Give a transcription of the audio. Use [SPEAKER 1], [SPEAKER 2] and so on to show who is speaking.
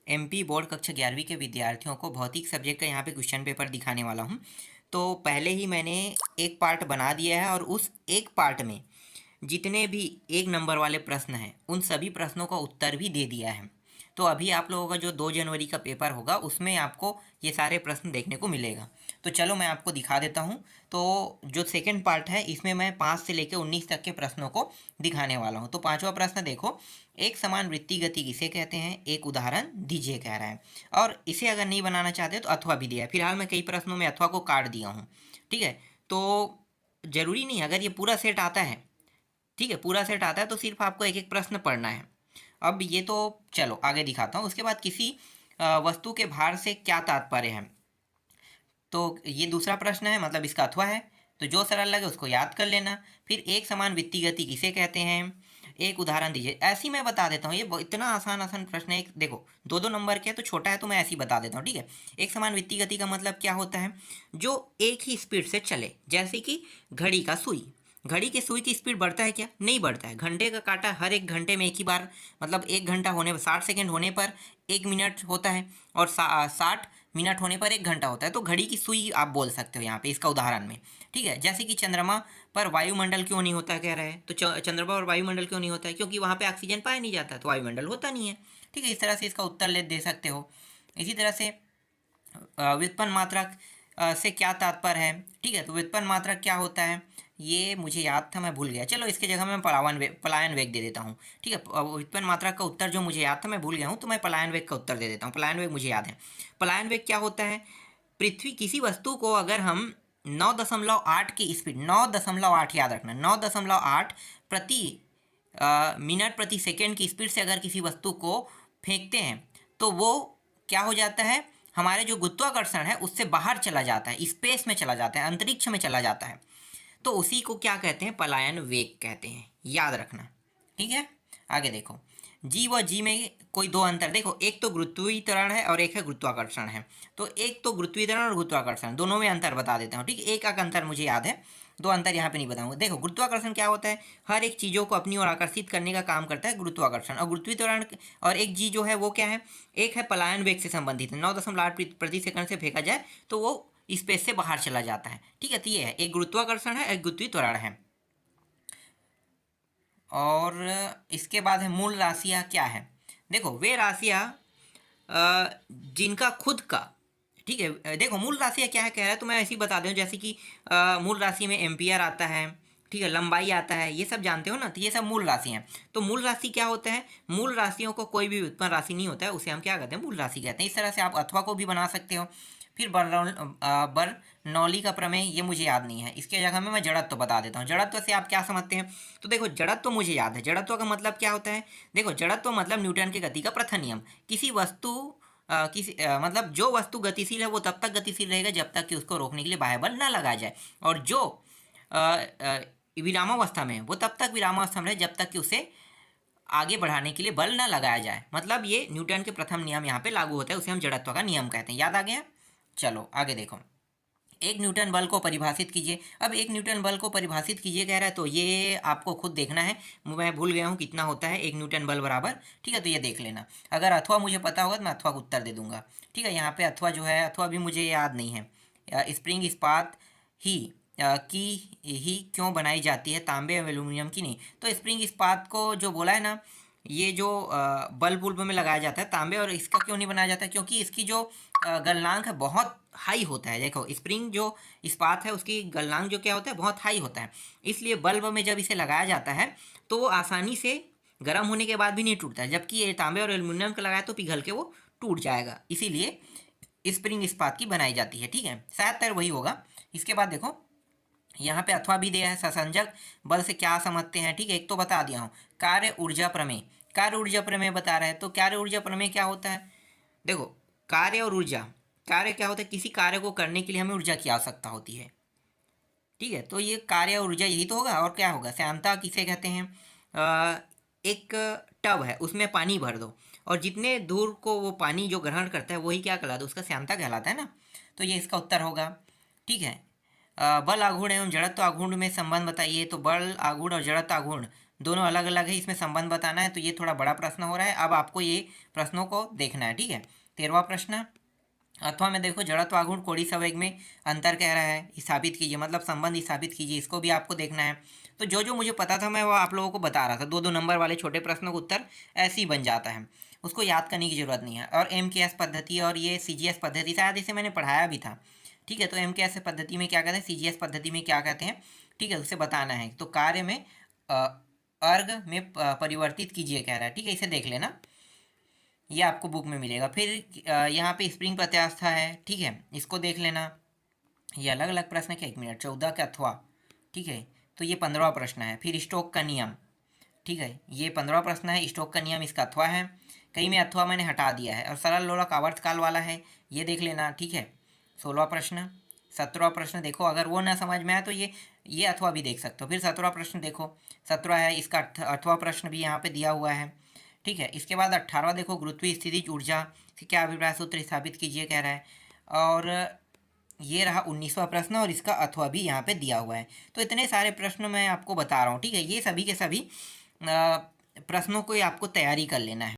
[SPEAKER 1] MP board कक्षा 11वीं के विद्यार्थियों को भौतिक सब्जेक्ट का यहाँ पे क्वेश्चन पेपर दिखाने वाला हूँ। तो पहले ही मैंने एक पार्ट बना दिया है और उस एक पार्ट में जितने भी एक नंबर वाले प्रश्न हैं उन सभी प्रश्नों का उत्तर भी दे दिया है। तो अभी आप लोगों का जो 2 जनवरी का पेपर होगा उसमें आपको ये सारे प्रश्न देखने को मिलेगा। तो चलो मैं आपको दिखा देता हूँ। तो जो सेकंड पार्ट है इसमें मैं 5 से लेकर 19 तक के प्रश्नों को दिखाने वाला हूँ। तो पांचवा प्रश्न देखो, एक समान वृत्तीय गति किसे कहते हैं, एक उदाहरण दीजिए कह रहा है। और इसे अगर नहीं बनाना चाहते तो अथवा भी दिया है। फिलहाल मैं कई प्रश्नों में अथवा को काट दिया हूँ। ठीक है, तो ज़रूरी नहीं अगर ये पूरा सेट आता है, ठीक है, पूरा सेट आता है तो सिर्फ आपको एक एक प्रश्न पढ़ना है। अब ये तो चलो आगे दिखाता हूँ। उसके बाद किसी वस्तु के भार से क्या तात्पर्य है, तो ये दूसरा प्रश्न है, मतलब इसका अथवा है। तो जो सरल लगे उसको याद कर लेना। फिर एक समान वित्तीय गति किसे कहते हैं, एक उदाहरण दीजिए। ऐसी मैं बता देता हूँ, ये इतना आसान आसान प्रश्न है। एक देखो 2-2 नंबर के तो छोटा है तो मैं ऐसे ही बता देता हूँ। ठीक है, एक समान वित्तीय गति का मतलब क्या होता है, जो एक ही स्पीड से चले। जैसे कि घड़ी का सुई, घड़ी के सुई की स्पीड बढ़ता है क्या, नहीं बढ़ता है। घंटे का कांटा हर एक घंटे में एक ही बार, मतलब 1 घंटा होने पर 60 सेकेंड होने पर 1 मिनट होता है और 60 मिनट होने पर 1 घंटा होता है। तो घड़ी की सुई आप बोल सकते हो यहाँ पे इसका उदाहरण में। ठीक है, जैसे कि चंद्रमा पर वायुमंडल क्यों नहीं होता कह रहा है, तो चंद्रमा पर वायुमंडल क्यों नहीं होता है, क्योंकि वहाँ पे ऑक्सीजन पाया नहीं जाता तो वायुमंडल होता नहीं है। ठीक है, इस तरह से इसका उत्तर दे सकते हो। इसी तरह से व्युत्पन्न मात्रक से क्या तात्पर्य है। ठीक है, तो व्युत्पन्न मात्रक क्या होता है, ये मुझे याद था मैं भूल गया। चलो इसके जगह मैं पलायन वेग दे देता हूँ। ठीक है, व्युत्पन्न मात्रक का उत्तर जो मुझे याद था मैं भूल गया हूँ, तो मैं पलायन वेग का उत्तर दे देता हूँ। पलायन वेग मुझे याद है। पलायन वेग क्या होता है, पृथ्वी किसी वस्तु को अगर हम 9.8 की स्पीड, 9.8 याद रखना, 9.8 प्रति मिनट प्रति सेकेंड की स्पीड से अगर किसी वस्तु को फेंकते हैं तो वो क्या हो जाता है, हमारे जो गुरुत्वाकर्षण है उससे बाहर चला जाता है, स्पेस में चला जाता है, अंतरिक्ष में चला जाता है। तो उसी को क्या कहते हैं, पलायन वेग कहते हैं, याद रखना। ठीक है, आगे देखो, जी व जी में कोई दो अंतर देखो, एक तो गुरुत्वीय त्वरण है और एक है गुरुत्वाकर्षण है। तो एक तो गुरुत्वीय त्वरण और गुरुत्वाकर्षण दोनों में अंतर बता देता हूँ। ठीक है, एक अंतर मुझे याद है, दो अंतर यहाँ पे नहीं बताऊंगा। देखो गुरुत्वाकर्षण क्या होता है, हर एक चीज़ों को अपनी ओर आकर्षित करने का काम करता है गुरुत्वाकर्षण। और गुरुत्वीय त्वरण और एक जी जो है वो क्या है, एक है पलायन वेग से संबंधित है, 9.8 प्रति सेकंड से फेंका जाए तो वो स्पेस से बाहर चला जाता है। ठीक है, तो ये है, एक गुरुत्वाकर्षण है, एक गुरुत्वीय त्वरण है। और इसके बाद है मूल राशियाँ क्या है। देखो वे राशियाँ जिनका खुद का, ठीक है, देखो मूल राशियाँ क्या है कह रहा है, तो मैं ऐसे ही बता दूँ। जैसे कि मूल राशि में एम्पियर आता है, ठीक है, लंबाई आता है, ये सब जानते हो ना, तो ये सब मूल राशि हैं। तो मूल राशि क्या होता है, मूल राशियों को कोई भी व्युत्पन्न राशि नहीं होता है उसे हम क्या कहते हैं, मूल राशि कहते हैं। इस तरह से आप अथवा को भी बना सकते हो। फिर बर्नौली का प्रमेय, ये मुझे याद नहीं है, इसके जगह में मैं जड़त्व बता देता हूँ। जड़त्व से आप क्या समझते हैं, तो देखो जड़त्व मुझे याद है। जड़त्व का मतलब क्या होता है, देखो जड़त्व मतलब न्यूटन की गति का प्रथम नियम। किसी वस्तु मतलब जो वस्तु गतिशील है वो तब तक गतिशील रहेगा जब तक कि उसको रोकने के लिए बाह्य बल ना लगाया जाए, और जो विरामावस्था में है वो तब तक विरामावस्था में रहे जब तक कि उसे आगे बढ़ाने के लिए बल ना लगाया जाए। मतलब ये न्यूटन के प्रथम नियम यहाँ पे लागू होता है, उसे हम जड़त्व का नियम कहते हैं। याद आ गया। चलो आगे देखो, एक न्यूटन बल को परिभाषित कीजिए। अब एक न्यूटन बल को परिभाषित कीजिए कह रहा है, तो ये आपको खुद देखना है, मैं भूल गया हूँ कितना होता है एक न्यूटन बल बराबर। ठीक है, तो ये देख लेना। अगर अथवा मुझे पता होगा तो मैं अथवा को उत्तर दे दूंगा। ठीक है, यहाँ पे अथवा जो है, अथवा भी मुझे याद नहीं है। स्प्रिंग इस्पात ही की ही क्यों बनाई जाती है, तांबे और एल्यूमिनियम की नहीं। तो स्प्रिंग इस्पात को जो बोला है ना, ये जो बल्ब बुल्ब में लगाया जाता है तांबे, और इसका क्यों नहीं बनाया जाता है, क्योंकि इसकी जो गलनांक है बहुत हाई होता है। देखो स्प्रिंग जो इस्पात है उसकी गलनांक जो क्या होता है, बहुत हाई होता है। इसलिए बल्ब में जब इसे लगाया जाता है तो वो आसानी से गर्म होने के बाद भी नहीं टूटता है, जबकि ये तांबे और एल्युमिनियम का लगाया तो पिघल के वो टूट जाएगा। इसीलिए स्प्रिंग इस्पात की बनाई जाती है। ठीक है, शायद तैर वही होगा। इसके बाद देखो यहाँ पे अथवा भी दिया है, ससंजक बल से क्या समझते हैं। ठीक है, एक तो बता दिया हूँ, कार्य ऊर्जा प्रमेय। कार्य ऊर्जा प्रमेय बता रहे हैं, तो कार्य ऊर्जा प्रमेय क्या होता है, देखो कार्य और ऊर्जा, कार्य क्या होता है, किसी कार्य को करने के लिए हमें ऊर्जा की आवश्यकता होती है। ठीक है, तो ये कार्य और ऊर्जा यही तो होगा, और क्या होगा। श्यानता किसे कहते हैं, एक टब है उसमें पानी भर दो और जितने दूर को वो पानी जो ग्रहण करता है वही क्या कहलाता है, उसका श्यानता कहलाता है ना। तो ये इसका उत्तर होगा। ठीक है, बल आघूर्ण एवं जड़त्व आघूर्ण में संबंध बताइए। तो बल आघूर्ण और जड़त्व आघूर्ण दोनों अलग अलग है, इसमें संबंध बताना है, तो ये थोड़ा बड़ा प्रश्न हो रहा है। अब आपको ये प्रश्नों को देखना है, ठीक है। 13वां प्रश्न, अथवा में देखो जड़त्वागुण कोणीय संवेग में अंतर कह रहा है, स्थापित कीजिए, मतलब संबंध स्थापित कीजिए, इसको भी आपको देखना है। तो जो जो मुझे पता था मैं वो आप लोगों को बता रहा था। 2-2 नंबर वाले छोटे प्रश्नों का उत्तर ऐसे ही बन जाता है, उसको याद करने की जरूरत नहीं है। और MKS पद्धति और ये CGS पद्धति, शायद इसे मैंने पढ़ाया भी था, ठीक है। तो MKS पद्धति में क्या कहते हैं, CGS पद्धति में क्या कहते हैं, ठीक है, उसे बताना है। तो कार्य में अर्घ में परिवर्तित कीजिए कह रहा है, ठीक है, इसे देख लेना, ये आपको बुक में मिलेगा। फिर यहाँ पे स्प्रिंग प्रत्यास्था है, ठीक है, इसको देख लेना। ये अलग अलग प्रश्न है क्या, 1 मिनट, 14 का अथवा, ठीक है। तो ये 15वां प्रश्न है। फिर स्टोक का नियम, ठीक है, ये 15वां प्रश्न है, स्टोक का नियम इसका अथवा है। कई में अथवा मैंने हटा दिया है। और सरल लोलक आवर्तकाल वाला है, ये देख लेना, ठीक है। 16वां प्रश्न, 17वां प्रश्न देखो, अगर वो ना समझ में आए तो ये अथवा भी देख सकते हो। फिर 17वां प्रश्न देखो, 17 है, इसका अथवा प्रश्न भी यहाँ पे दिया हुआ है, ठीक है। इसके बाद 18वां देखो, गुरुत्वीय स्थितिज ऊर्जा से क्या अभिप्राय सूत्र स्थापित कीजिए कह रहा है। और ये रहा 19वां प्रश्न, और इसका अथवा भी यहाँ पे दिया हुआ है। तो इतने सारे प्रश्न मैं आपको बता रहा हूँ, ठीक है। ये सभी के सभी प्रश्नों को आपको तैयारी कर लेना है।